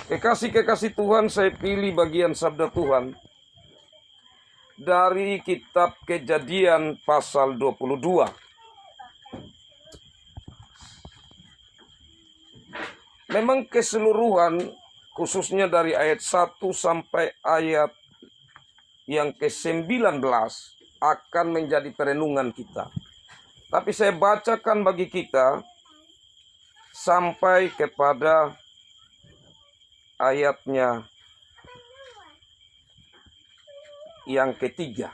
Kekasih-kekasih Tuhan, saya pilih bagian sabda Tuhan dari kitab Kejadian pasal 22. Memang keseluruhan, khususnya dari ayat 1 sampai ayat yang ke-19 akan menjadi perenungan kita. Tapi saya bacakan bagi kita sampai kepada ayatnya yang ketiga.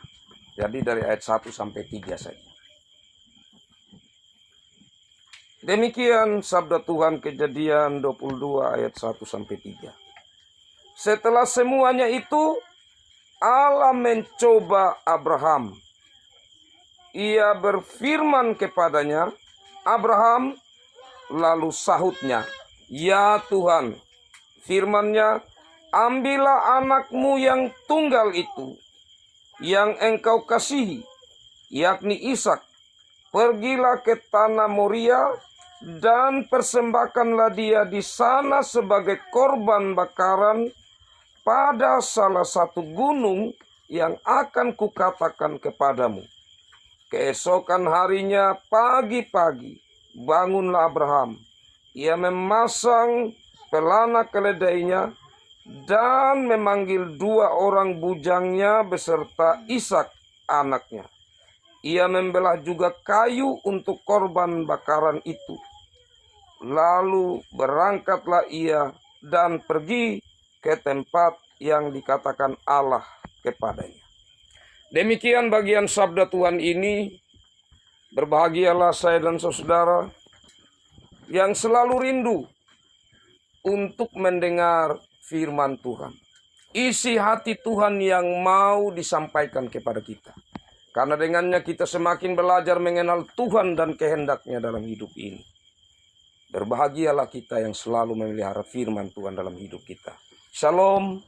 Jadi dari ayat 1 sampai 3 saja. Demikian sabda Tuhan, Kejadian 22 ayat 1 sampai 3. Setelah semuanya itu, Allah mencoba Abraham. Ia berfirman kepadanya, "Abraham," lalu sahutnya, "Ya Tuhan." Firman-Nya, "Ambillah anakmu yang tunggal itu, yang engkau kasihi, yakni Ishak. Pergilah ke tanah Moria dan persembahkanlah dia di sana sebagai korban bakaran pada salah satu gunung yang akan kukatakan kepadamu." Keesokan harinya pagi-pagi bangunlah Abraham. Ia memasang pelana keledainya dan memanggil 2 orang bujangnya beserta Ishak anaknya. Ia membelah juga kayu untuk korban bakaran itu. Lalu berangkatlah ia dan pergi ke tempat yang dikatakan Allah kepadanya. Demikian bagian sabda Tuhan ini. Berbahagialah saya dan saudara yang selalu rindu untuk mendengar firman Tuhan. Isi hati Tuhan yang mau disampaikan kepada kita. Karena dengannya kita semakin belajar mengenal Tuhan dan kehendak-Nya dalam hidup ini. Berbahagialah kita yang selalu memelihara firman Tuhan dalam hidup kita. Shalom.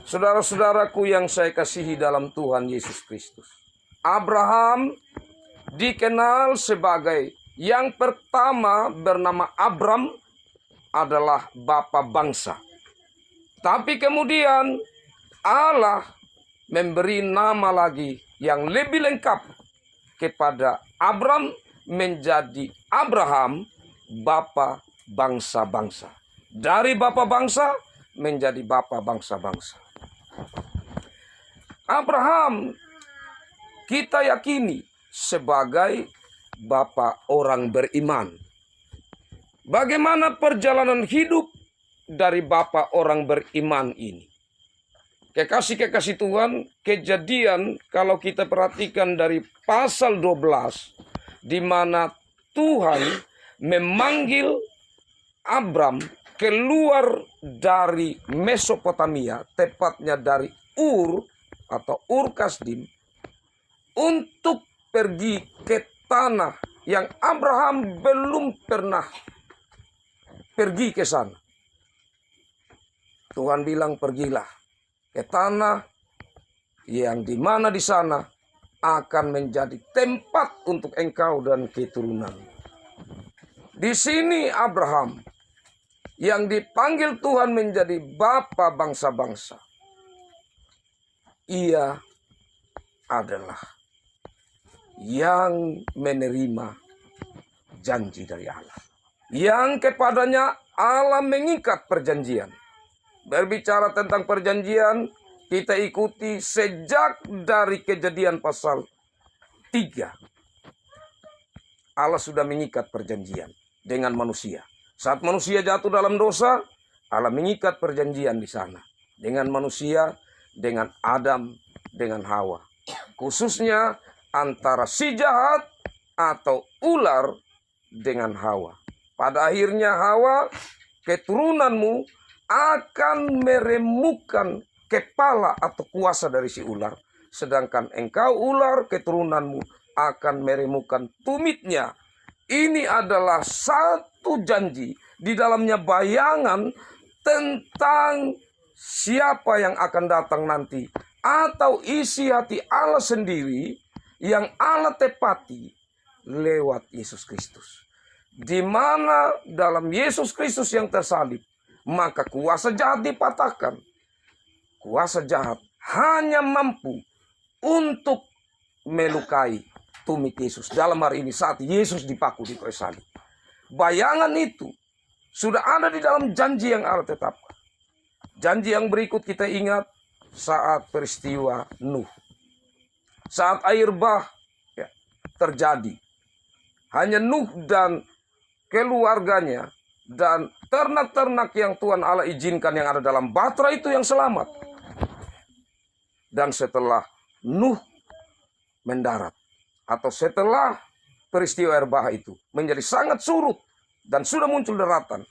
Saudara-saudaraku yang saya kasihi dalam Tuhan Yesus Kristus. Abraham dikenal sebagai yang pertama bernama Abram, adalah bapa bangsa. Tapi kemudian Allah memberi nama lagi yang lebih lengkap kepada Abram, menjadi Abraham, bapa bangsa-bangsa. Dari bapa bangsa menjadi bapa bangsa-bangsa. Abraham kita yakini sebagai bapa orang beriman. Bagaimana perjalanan hidup dari bapa orang beriman ini? Kekasih-kekasih Tuhan, Kejadian kalau kita perhatikan dari pasal 12, di mana Tuhan memanggil Abram keluar dari Mesopotamia, tepatnya dari Ur atau Ur Kasdim, untuk pergi ke tanah yang Abraham belum pernah pergi ke sana. Tuhan bilang, "Pergilah ke tanah yang dimana di sana akan menjadi tempat untuk engkau dan keturunan." Di sini Abraham yang dipanggil Tuhan menjadi bapa bangsa-bangsa. Ia adalah yang menerima janji dari Allah, yang kepadanya Allah mengikat perjanjian. Berbicara tentang perjanjian, kita ikuti sejak dari Kejadian pasal 3. Allah sudah mengikat perjanjian dengan manusia. Saat manusia jatuh dalam dosa, Allah mengikat perjanjian di sana dengan manusia, dengan Adam, dengan Hawa. Khususnya antara si jahat atau ular dengan Hawa. Pada akhirnya Hawa, keturunanmu akan meremukkan kepala atau kuasa dari si ular. Sedangkan engkau ular, keturunanmu akan meremukkan tumitnya. Ini adalah satu janji, di dalamnya bayangan tentang siapa yang akan datang nanti. Atau isi hati Allah sendiri yang Allah tepati lewat Yesus Kristus. Di mana dalam Yesus Kristus yang tersalib, maka kuasa jahat dipatahkan. Kuasa jahat hanya mampu untuk melukai tumit Yesus. Dalam hari ini saat Yesus dipaku di kayu salib. Bayangan itu sudah ada di dalam janji yang Allah tetapkan. Janji yang berikut kita ingat saat peristiwa Nuh. Saat air bah terjadi. Hanya Nuh dan keluarganya dan ternak-ternak yang Tuhan Allah izinkan yang ada dalam bahtera itu yang selamat. Dan setelah Nuh mendarat atau setelah peristiwa air bah itu menjadi sangat surut dan sudah muncul daratan,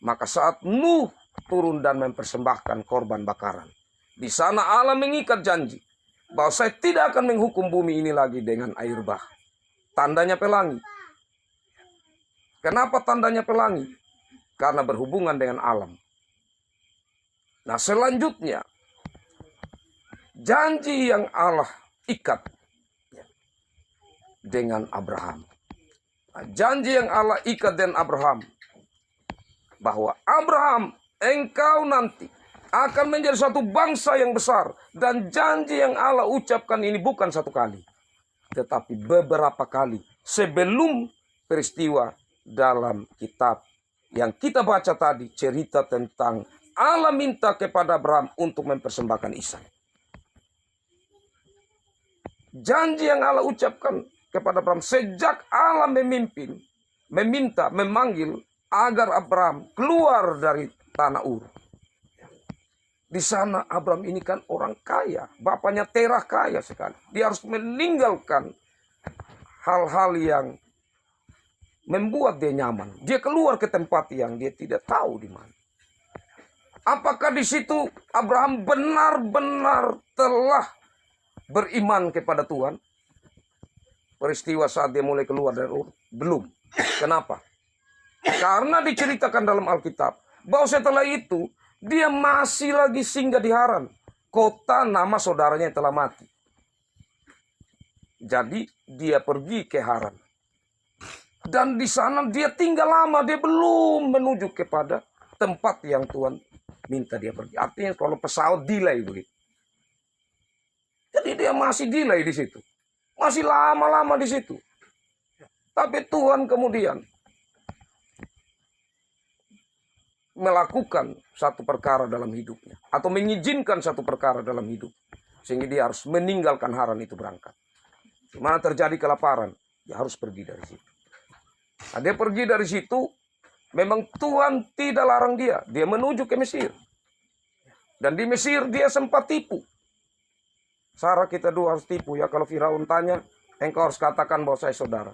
maka saat Nuh turun dan mempersembahkan korban bakaran, di sana Allah mengikat janji bahwa saya tidak akan menghukum bumi ini lagi dengan air bah. Tandanya pelangi. Kenapa tandanya pelangi? Karena berhubungan dengan alam. Nah, selanjutnya janji yang Allah ikat dengan Abraham. Nah, janji yang Allah ikat dengan Abraham bahwa Abraham, engkau nanti akan menjadi suatu bangsa yang besar. Dan janji yang Allah ucapkan ini bukan satu kali, tetapi beberapa kali sebelum peristiwa dalam kitab yang kita baca tadi, cerita tentang Allah minta kepada Abraham untuk mempersembahkan Ishak. Janji yang Allah ucapkan kepada Abraham sejak Allah memimpin, meminta, memanggil agar Abraham keluar dari tanah Ur. Di sana Abraham ini kan orang kaya, bapaknya Terah kaya sekali. Dia harus meninggalkan hal-hal yang membuat dia nyaman. Dia keluar ke tempat yang dia tidak tahu di mana. Apakah di situ Abraham benar-benar telah beriman kepada Tuhan? Peristiwa saat dia mulai keluar dari Ur? Belum. Kenapa? Karena diceritakan dalam Alkitab bahwa setelah itu dia masih lagi singgah di Haran, kota nama saudaranya yang telah mati. Jadi dia pergi ke Haran. Dan di sana dia tinggal lama, dia belum menuju kepada tempat yang Tuhan minta dia pergi. Artinya kalau pesawat delay begitu. Jadi dia masih delay di situ. Masih lama-lama di situ. Tapi Tuhan kemudian melakukan satu perkara dalam hidupnya. Atau mengizinkan satu perkara dalam hidup. Sehingga dia harus meninggalkan Haran itu berangkat. Di mana terjadi kelaparan, dia harus pergi dari situ. Nah, dia pergi dari situ, memang Tuhan tidak larang dia. Dia menuju ke Mesir. Dan di Mesir dia sempat tipu. Sarah, kita dua harus tipu ya. Kalau Firaun tanya, engkau harus katakan bahwa saya saudara.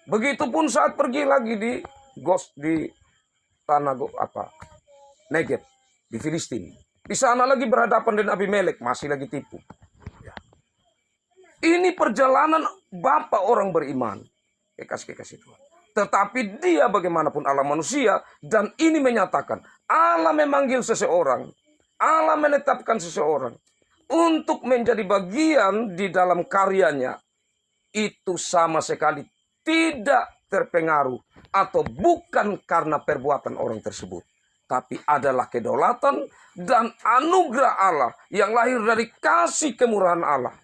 Begitupun saat pergi lagi di tanah Negev di Filistin. Di sana lagi berhadapan dengan Abimelek, masih lagi tipu. Ini perjalanan bapak orang beriman. Kekasih Tuhan. Tetapi dia bagaimanapun Allah manusia, dan ini menyatakan Allah memanggil seseorang, Allah menetapkan seseorang untuk menjadi bagian di dalam karyanya, itu sama sekali tidak terpengaruh atau bukan karena perbuatan orang tersebut, tapi adalah kedaulatan dan anugerah Allah yang lahir dari kasih kemurahan Allah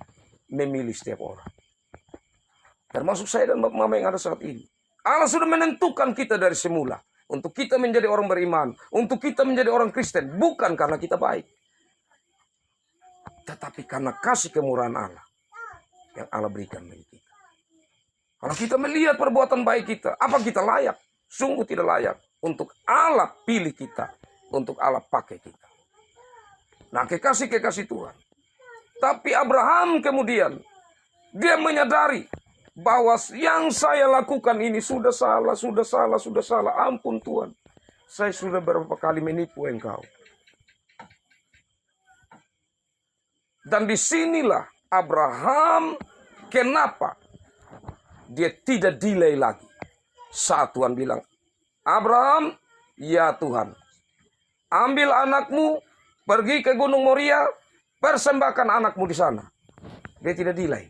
memilih setiap orang. Termasuk saya dan Bapak Mama yang ada saat ini. Allah sudah menentukan kita dari semula untuk kita menjadi orang beriman, untuk kita menjadi orang Kristen, bukan karena kita baik, tetapi karena kasih kemurahan Allah yang Allah berikan bagi kita. Kalau kita melihat perbuatan baik kita, apa kita layak? Sungguh tidak layak untuk Allah pilih kita, untuk Allah pakai kita. Nah, kekasih Tuhan. Tapi Abraham kemudian, dia menyadari bahwa yang saya lakukan ini sudah salah. Ampun Tuhan, saya sudah berapa kali menipu engkau. Dan disinilah Abraham, kenapa dia tidak delay lagi. Saat Tuhan bilang, Abraham, ya Tuhan, ambil anakmu, pergi ke Gunung Moria, persembahkan anakmu di sana. Dia tidak delay.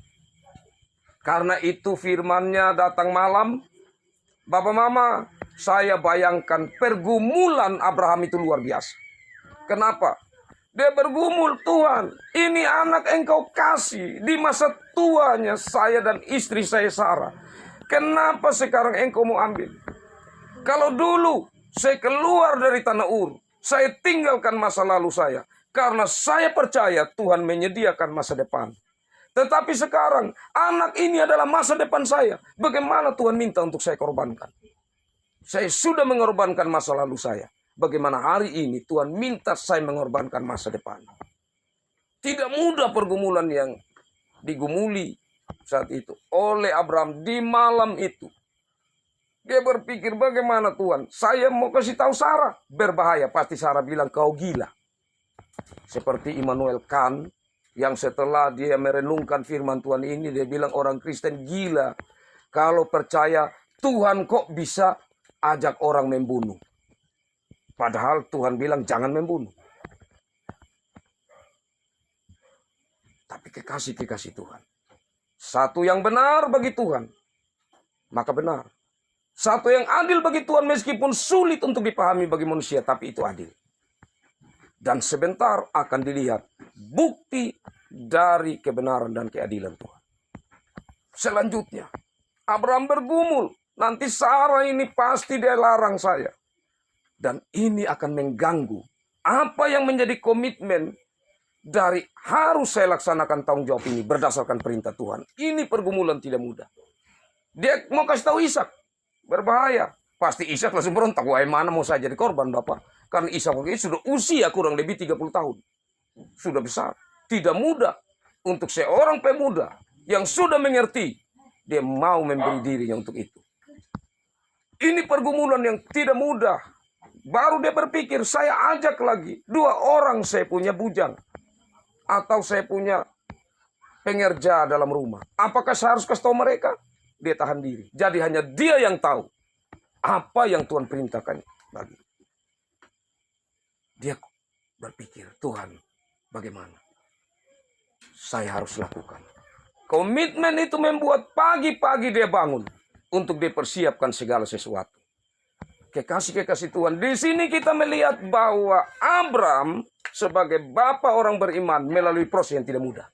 Karena itu firman-Nya datang malam. Bapak Mama, Saya bayangkan pergumulan Abraham itu luar biasa. Kenapa? Dia bergumul, Tuhan, ini anak Engkau kasih di masa tuanya saya dan istri saya Sarah. Kenapa sekarang Engkau mau ambil? Kalau dulu saya keluar dari tanah Ur, saya tinggalkan masa lalu saya. Karena saya percaya Tuhan menyediakan masa depan. Tetapi sekarang anak ini adalah masa depan saya. Bagaimana Tuhan minta untuk saya korbankan? Saya sudah mengorbankan masa lalu saya. Bagaimana hari ini Tuhan minta saya mengorbankan masa depan? Tidak mudah pergumulan yang digumuli saat itu oleh Abraham di malam itu. Dia berpikir, bagaimana Tuhan? Saya mau kasih tahu Sarah. Berbahaya. Pasti Sarah bilang, kau gila. Seperti Immanuel Kant, yang setelah dia merenungkan firman Tuhan ini, dia bilang orang Kristen gila. Kalau percaya Tuhan kok bisa ajak orang membunuh. Padahal Tuhan bilang jangan membunuh. Tapi kekasih-kekasih Tuhan. Satu yang benar bagi Tuhan, maka benar. Satu yang adil bagi Tuhan meskipun sulit untuk dipahami bagi manusia, tapi itu adil. Dan sebentar akan dilihat bukti dari kebenaran dan keadilan Tuhan. Selanjutnya, Abraham bergumul. Nanti Sarah ini pasti dia larang saya. Dan ini akan mengganggu apa yang menjadi komitmen dari harus saya laksanakan tanggung jawab ini berdasarkan perintah Tuhan. Ini pergumulan tidak mudah. Dia mau kasih tahu Ishak. Berbahaya. Pasti Ishak langsung berontak. Wah, mana mau saya jadi korban Bapak? Karena Ishak sudah usia kurang lebih 30 tahun. Sudah besar. Tidak mudah untuk seorang pemuda yang sudah mengerti. Dia mau memberi dirinya untuk itu. Ini pergumulan yang tidak mudah. Baru dia berpikir, saya ajak lagi 2 orang saya punya bujang. Atau saya punya pengerja dalam rumah. Apakah saya harus kasih tahu mereka? Dia tahan diri. Jadi hanya dia yang tahu apa yang Tuhan perintahkan bagi. Dia berpikir, Tuhan, bagaimana? Saya harus lakukan. Komitmen itu membuat pagi-pagi dia bangun untuk dipersiapkan segala sesuatu. Kekasih-kekasih Tuhan, di sini kita melihat bahwa Abraham sebagai bapa orang beriman melalui proses yang tidak mudah.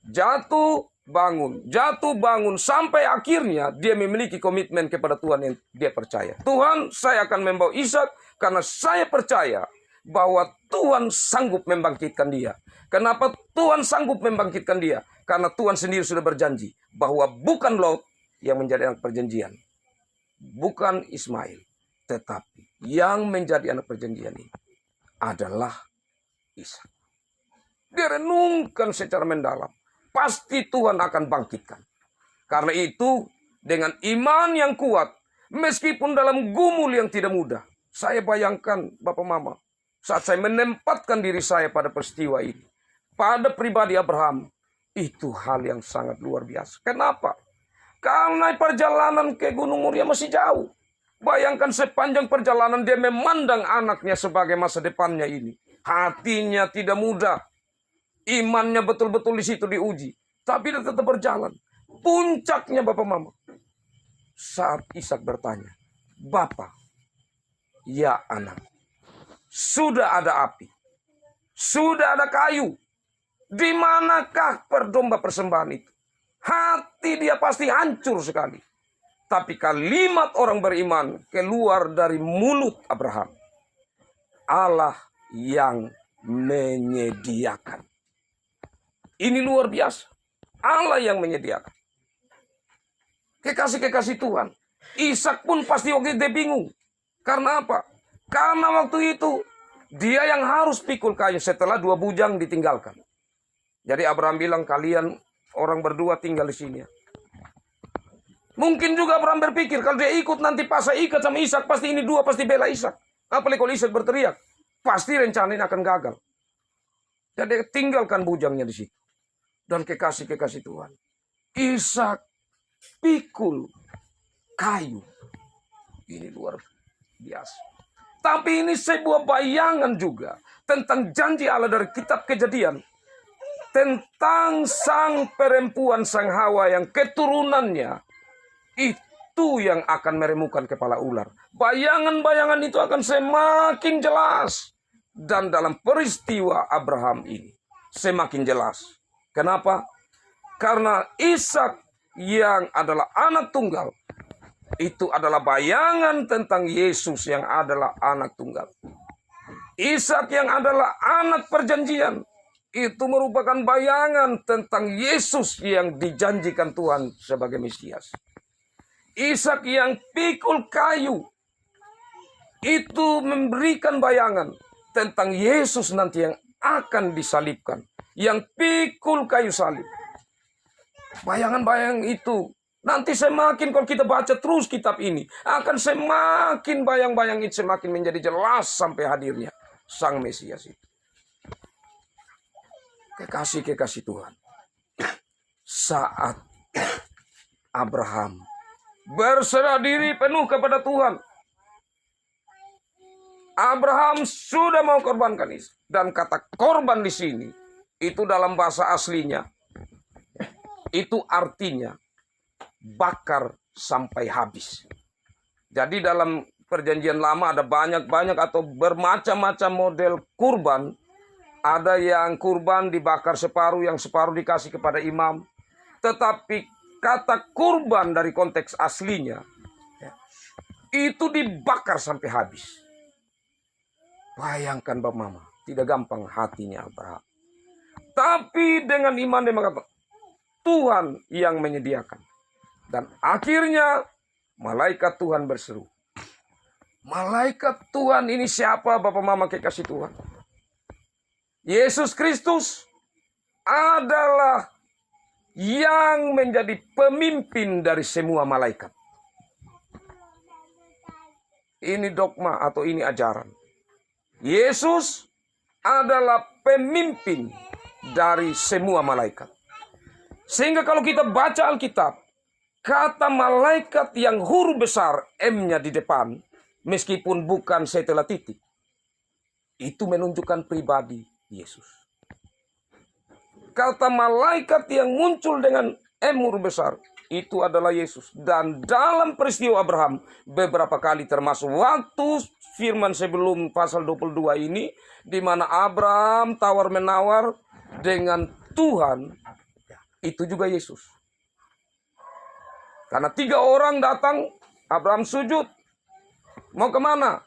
Jatuh bangun, sampai akhirnya dia memiliki komitmen kepada Tuhan yang dia percaya. Tuhan, saya akan membawa Ishak karena saya percaya bahwa Tuhan sanggup membangkitkan dia. Kenapa Tuhan sanggup membangkitkan dia? Karena Tuhan sendiri sudah berjanji bahwa bukan Lot yang menjadi anak perjanjian. Bukan Ismail. Tetapi yang menjadi anak perjanjian ini adalah Ishak. Dia renungkan secara mendalam. Pasti Tuhan akan bangkitkan. Karena itu, dengan iman yang kuat, meskipun dalam gumul yang tidak mudah, saya bayangkan Bapak Mama, saat saya menempatkan diri saya pada peristiwa ini, pada pribadi Abraham, itu hal yang sangat luar biasa. Kenapa? Karena perjalanan ke Gunung Moria masih jauh. Bayangkan sepanjang perjalanan dia memandang anaknya sebagai masa depannya ini. Hatinya tidak mudah. Imannya betul-betul di situ diuji. Tapi dia tetap berjalan. Puncaknya Bapak Mama. Saat Ishak bertanya, Bapak, ya anak, sudah ada api. Sudah ada kayu. Di manakah perdomba persembahan itu? Hati dia pasti hancur sekali. Tapi kalimat orang beriman keluar dari mulut Abraham. Allah yang menyediakan. Ini luar biasa. Allah yang menyediakan. Kekasih-kekasih Tuhan. Ishak pun pasti waktu itu dia bingung. Karena apa? Karena waktu itu dia yang harus pikul kayu setelah 2 bujang ditinggalkan. Jadi Abraham bilang, kalian orang berdua tinggal di sini. Mungkin juga Abraham berpikir, kalau dia ikut nanti pas saya ikat sama Ishak, pasti ini 2 pasti bela Ishak. Apalagi kalau Ishak berteriak, pasti rencana ini akan gagal. Jadi tinggalkan bujangnya di situ. Dan kekasih-kekasih Tuhan, Ishak pikul kayu. Ini luar biasa. Tapi ini sebuah bayangan juga tentang janji Allah dari kitab Kejadian. Tentang sang perempuan, sang Hawa yang keturunannya itu itu yang akan meremukan kepala ular. Bayangan-bayangan itu akan semakin jelas. Dan dalam peristiwa Abraham ini semakin jelas. Kenapa? Karena Ishak yang adalah anak tunggal itu adalah bayangan tentang Yesus yang adalah anak tunggal. Ishak yang adalah anak perjanjian itu merupakan bayangan tentang Yesus yang dijanjikan Tuhan sebagai Mesias. Ishak yang pikul kayu itu memberikan bayangan tentang Yesus nanti yang akan disalibkan, yang pikul kayu salib. Bayangan-bayangan itu nanti semakin kalau kita baca terus kitab ini, akan semakin bayang-bayang itu semakin menjadi jelas sampai hadirnya Sang Mesias itu. Kekasih-kekasih Tuhan, saat Abraham berserah diri penuh kepada Tuhan, Abraham sudah mau korbankan Ishak. Dan kata korban di sini itu dalam bahasa aslinya itu artinya bakar sampai habis. Jadi dalam perjanjian lama ada banyak-banyak atau bermacam-macam model kurban. Ada yang kurban dibakar separuh, yang separuh dikasih kepada imam. Tetapi kata kurban dari konteks aslinya itu dibakar sampai habis. Bayangkan Bapak Mama, tidak gampang hatinya Abraham. Tapi dengan iman dia mengatakan, Tuhan yang menyediakan. Dan akhirnya malaikat Tuhan berseru. Malaikat Tuhan ini siapa Bapak Mama kekasih Tuhan? Yesus Kristus adalah yang menjadi pemimpin dari semua malaikat. Ini dogma atau ini ajaran. Yesus adalah pemimpin dari semua malaikat. Sehingga kalau kita baca Alkitab, kata malaikat yang huruf besar M-nya di depan, meskipun bukan setelah titik, itu menunjukkan pribadi Yesus. Kata malaikat yang muncul dengan M huruf besar, itu adalah Yesus. Dan dalam peristiwa Abraham, beberapa kali termasuk waktu firman sebelum pasal 22 ini, di mana Abraham tawar-menawar dengan Tuhan, itu juga Yesus. Karena 3 orang datang, Abraham sujud. Mau kemana?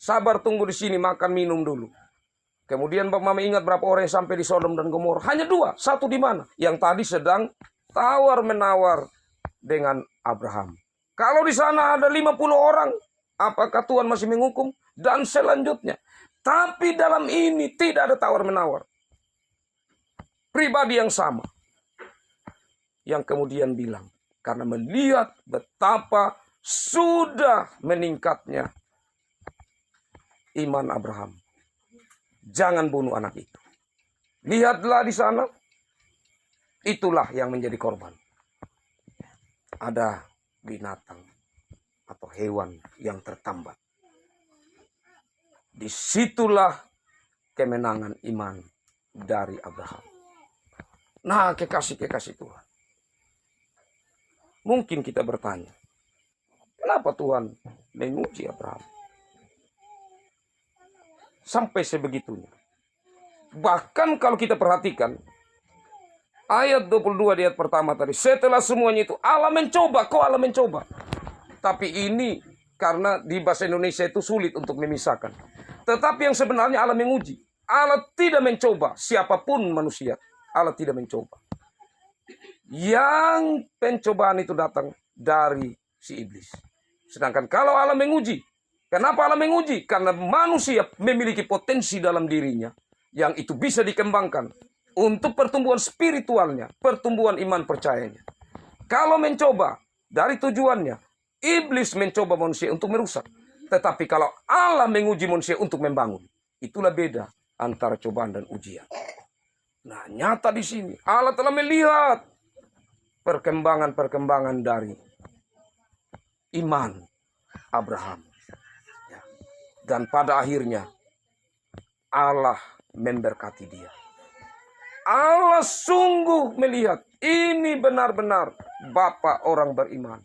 Sabar, tunggu di sini, makan minum dulu. Kemudian Bapak Mama ingat berapa orang yang sampai di Sodom dan Gomora? Hanya 2. Satu di mana? Yang tadi sedang tawar-menawar dengan Abraham. Kalau di sana ada 50 orang, apakah Tuhan masih menghukum? Dan selanjutnya. Tapi dalam ini tidak ada tawar-menawar. Pribadi yang sama. Yang kemudian bilang, karena melihat betapa sudah meningkatnya iman Abraham. Jangan bunuh anak itu. Lihatlah di sana. Itulah yang menjadi korban. Ada binatang atau hewan yang tertambat. Disitulah kemenangan iman dari Abraham. Nah, kekasih-kekasih Tuhan. Mungkin kita bertanya, kenapa Tuhan menguji Abraham? Sampai sebegitunya. Bahkan kalau kita perhatikan, ayat 22 di ayat pertama tadi, setelah semuanya itu Allah mencoba, kok Allah mencoba. Tapi ini karena di bahasa Indonesia itu sulit untuk memisahkan. Tetapi yang sebenarnya Allah menguji. Allah tidak mencoba siapapun manusia. Allah tidak mencoba. Yang pencobaan itu datang dari si iblis. Sedangkan kalau Allah menguji, kenapa Allah menguji? Karena manusia memiliki potensi dalam dirinya yang itu bisa dikembangkan untuk pertumbuhan spiritualnya, pertumbuhan iman percayanya. Kalau mencoba dari tujuannya, iblis mencoba manusia untuk merusak. Tetapi kalau Allah menguji manusia untuk membangun, itulah beda antara cobaan dan ujian. Nah, nyata di sini Allah telah melihat perkembangan-perkembangan dari iman Abraham. Dan pada akhirnya Allah memberkati dia. Allah sungguh melihat ini benar-benar Bapa orang beriman.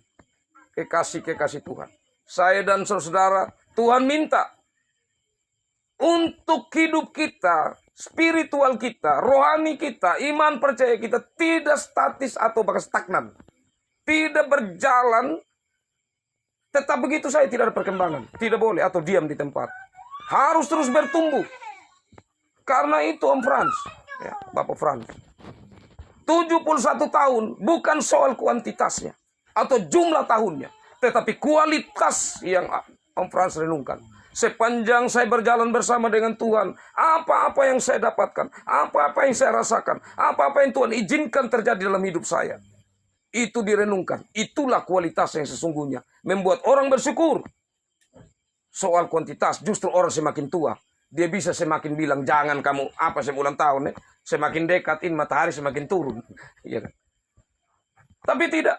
kekasih-kekasih Tuhan. Saya dan saudara, Tuhan minta untuk hidup kita, spiritual kita, rohani kita, iman percaya kita tidak statis atau bahkan stagnan. Tidak berjalan, tetap begitu saya tidak ada perkembangan. Tidak boleh atau diam di tempat. Harus terus bertumbuh. Karena itu Om Frans, ya, Bapak Frans, 71 tahun bukan soal kuantitasnya atau jumlah tahunnya, tetapi kualitas yang Om Frans renungkan. Sepanjang saya berjalan bersama dengan Tuhan, apa-apa yang saya dapatkan, apa-apa yang saya rasakan, apa-apa yang Tuhan izinkan terjadi dalam hidup saya, itu direnungkan. Itulah kualitas yang sesungguhnya membuat orang bersyukur. Soal kuantitas, justru orang semakin tua, dia bisa semakin bilang, jangan kamu apa sebulan tahun, semakin dekatin matahari semakin turun. Iya kan? Tapi tidak.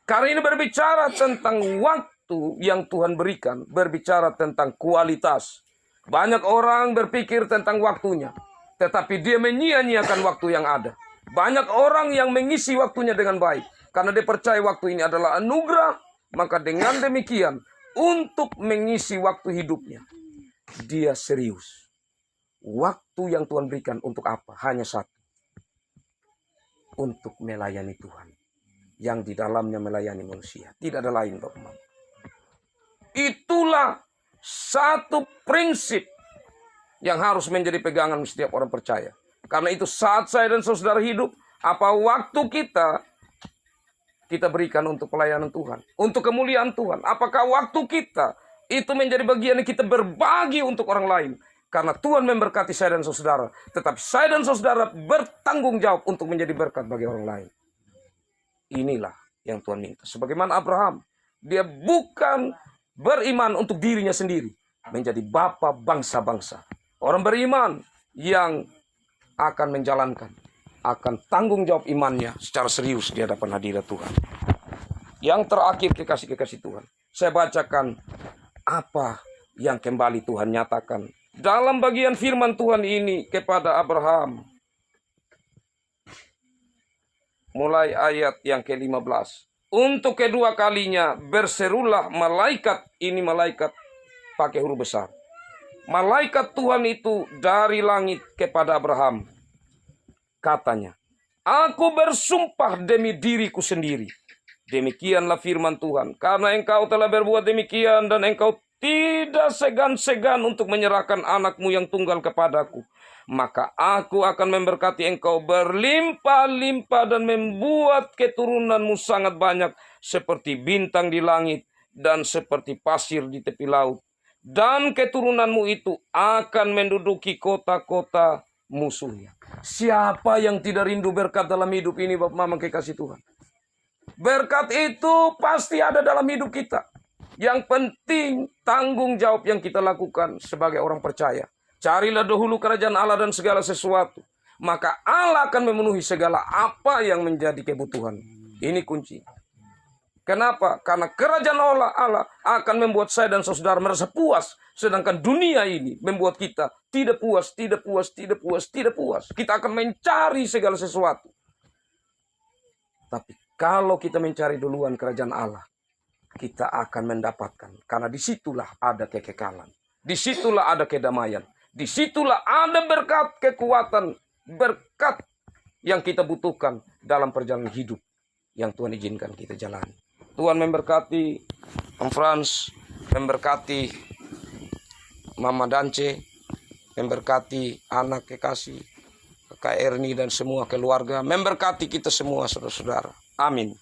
Karena ini berbicara tentang waktu yang Tuhan berikan, berbicara tentang kualitas. Banyak orang berpikir tentang waktunya, tetapi dia menyia-nyiakan waktu yang ada. Banyak orang yang mengisi waktunya dengan baik, karena dia percaya waktu ini adalah anugerah. Maka dengan demikian, untuk mengisi waktu hidupnya, dia serius. Waktu yang Tuhan berikan untuk apa? Hanya satu. Untuk melayani Tuhan. Yang di dalamnya melayani manusia. Tidak ada lain, teman. Itulah satu prinsip yang harus menjadi pegangan setiap orang percaya. Karena itu saat saya dan saudara hidup, apa waktu kita berikan untuk pelayanan Tuhan, untuk kemuliaan Tuhan. Apakah waktu kita itu menjadi bagian yang kita berbagi untuk orang lain? Karena Tuhan memberkati saya dan saudara, tetapi saya dan saudara bertanggung jawab untuk menjadi berkat bagi orang lain. Inilah yang Tuhan minta. Sebagaimana Abraham, dia bukan beriman untuk dirinya sendiri, menjadi bapa bangsa-bangsa. Orang beriman yang akan menjalankan, akan tanggung jawab imannya secara serius di hadapan hadirat Tuhan. Yang terakhir, kekasih-kekasih Tuhan, saya bacakan apa yang kembali Tuhan nyatakan dalam bagian firman Tuhan ini kepada Abraham. Mulai ayat yang ke-15. Untuk kedua kalinya berserulah malaikat, ini malaikat pakai huruf besar. Malaikat Tuhan itu dari langit kepada Abraham. Katanya, aku bersumpah demi diriku sendiri. Demikianlah firman Tuhan. Karena engkau telah berbuat demikian dan engkau tidak segan-segan untuk menyerahkan anakmu yang tunggal kepadaku, maka aku akan memberkati engkau berlimpah-limpah dan membuat keturunanmu sangat banyak seperti bintang di langit dan seperti pasir di tepi laut. Dan keturunanmu itu akan menduduki kota-kota musuhnya. Siapa yang tidak rindu berkat dalam hidup ini, Bapak Mama kekasih Tuhan? Berkat itu pasti ada dalam hidup kita. Yang penting tanggung jawab yang kita lakukan sebagai orang percaya. Carilah dahulu kerajaan Allah dan segala sesuatu, maka Allah akan memenuhi segala apa yang menjadi kebutuhan. Ini kunci. Kenapa? Karena kerajaan Allah akan membuat saya dan saudara merasa puas. Sedangkan dunia ini membuat kita tidak puas, tidak puas, tidak puas, tidak puas. Kita akan mencari segala sesuatu. Tapi kalau kita mencari duluan kerajaan Allah, kita akan mendapatkan. Karena disitulah ada kekekalan. Disitulah ada kedamaian. Disitulah ada berkat, kekuatan, berkat yang kita butuhkan dalam perjalanan hidup yang Tuhan izinkan kita jalani. Tuhan memberkati Om Frans, memberkati Mama Dance, memberkati anak kekasih, Kak Erni dan semua keluarga, memberkati kita semua saudara-saudara. Amin.